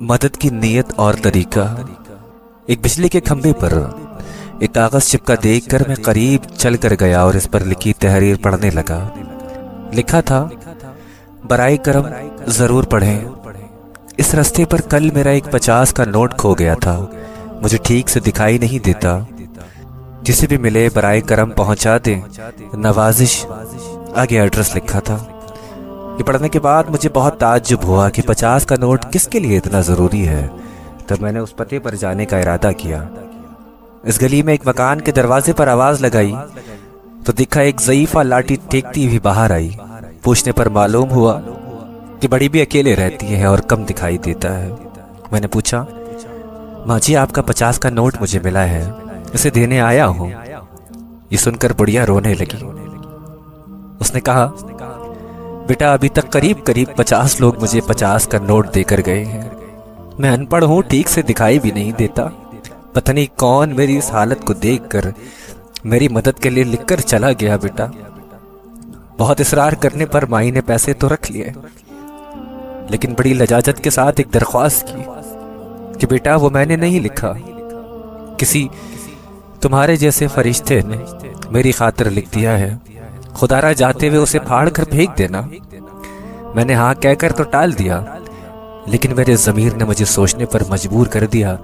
मदद की नीयत और तरीका। एक बिजली के खंभे पर एक कागज चिपका देखकर मैं करीब चल कर गया और इस पर लिखी तहरीर पढ़ने लगा। लिखा था, बराए करम जरूर पढ़ें। इस रास्ते पर कल मेरा एक 50 का नोट खो गया था। मुझे ठीक से दिखाई नहीं देता। जिसे भी मिले बराए करम पहुंचा दे, नवाजिश। आगे एड्रेस लिखा था। ये पढ़ने के बाद मुझे बहुत ताज्जुब हुआ कि 50 का नोट किसके लिए इतना ज़रूरी है। तब मैंने उस पते पर जाने का इरादा किया। इस गली में एक मकान के दरवाजे पर आवाज़ लगाई तो दिखा एक ज़ईफ़ा लाठी टेकती हुई बाहर आई। पूछने पर मालूम हुआ कि बड़ी भी अकेले रहती है और कम दिखाई देता है। मैंने पूछा, माँ जी आपका 50 का नोट मुझे मिला है, इसे देने आया हूँ। ये सुनकर बुढ़िया रोने लगी। उसने कहा, बेटा अभी तक करीब करीब 50 लोग मुझे 50 का नोट देकर गए हैं। मैं अनपढ़ हूँ, ठीक से दिखाई भी नहीं देता। पता नहीं कौन मेरी इस हालत को देखकर मेरी मदद के लिए लिखकर चला गया। बेटा बहुत इसरार करने पर माई ने पैसे तो रख लिए, लेकिन बड़ी लजाजत के साथ एक दरख्वास्त की कि बेटा वो मैंने नहीं लिखा, किसी तुम्हारे जैसे फरिश्ते ने मेरी खातिर लिख दिया है। खुदारा जाते हुए उसे फाड़ कर फेंक देना। मैंने हाँ कहकर तो टाल दिया, लेकिन मेरे ज़मीर ने मुझे सोचने पर मजबूर कर दिया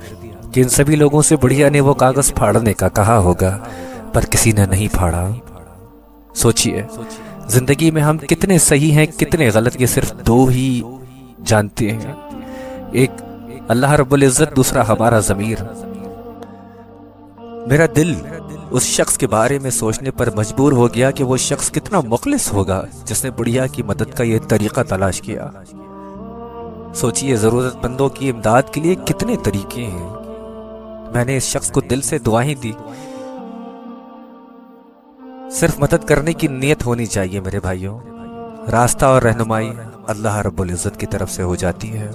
कि इन सभी लोगों से बुढ़िया ने वो कागज़ फाड़ने का कहा होगा, पर किसी ने नहीं फाड़ा। सोचिए, जिंदगी में हम कितने सही हैं कितने गलत, ये सिर्फ दो ही जानते हैं, एक अल्लाह रब्बुल इज़्ज़त, दूसरा हमारा ज़मीर। मेरा दिल उस शख्स के बारे में सोचने पर मजबूर हो गया कि वो शख्स कितना मुखलिस होगा जिसने बुढ़िया की मदद का ये तरीका तलाश किया। सोचिए, ज़रूरतमंदों की इमदाद के लिए कितने तरीके हैं। मैंने इस शख्स को दिल से दुआएं दी। सिर्फ मदद करने की नीयत होनी चाहिए मेरे भाइयों। रास्ता और रहनुमाई अल्लाह रब्बुल इज़्ज़त की तरफ से हो जाती है।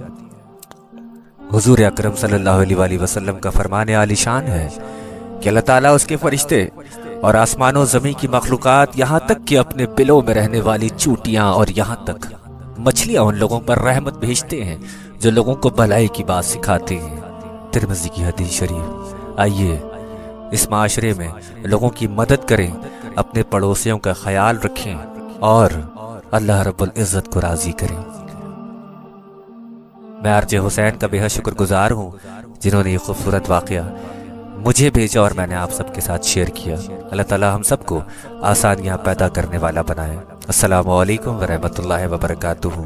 हुजूर अकरम सल्लल्लाहु अलैहि वसल्लम का फरमान आलिशान है कि अल्लाह ताला उसके फरिश्ते और आसमानों ज़मीन की मखलूक़ात, यहाँ तक कि अपने बिलों में रहने वाली चूटियाँ और यहाँ तक मछलियाँ, उन लोगों पर रहमत भेजते हैं जो लोगों को भलाई की बात सिखाते हैं। तिरमिज़ी की हदीस शरीफ। आइए इस माशरे में लोगों की मदद करें, अपने पड़ोसियों का ख्याल रखें और अल्लाह रब्बुल इज़्ज़त को राज़ी करें। मैं आरजे हुसैन का बेहद शुक्रगुजार हूँ जिन्होंने ये खूबसूरत वाक़या मुझे भेजा और मैंने आप सबके साथ शेयर किया। अल्लाह ताला हम सबको आसानियाँ पैदा करने वाला बनाए। अस्सलामु अलैकुम व रहमतुल्लाहि व बरकातुहू।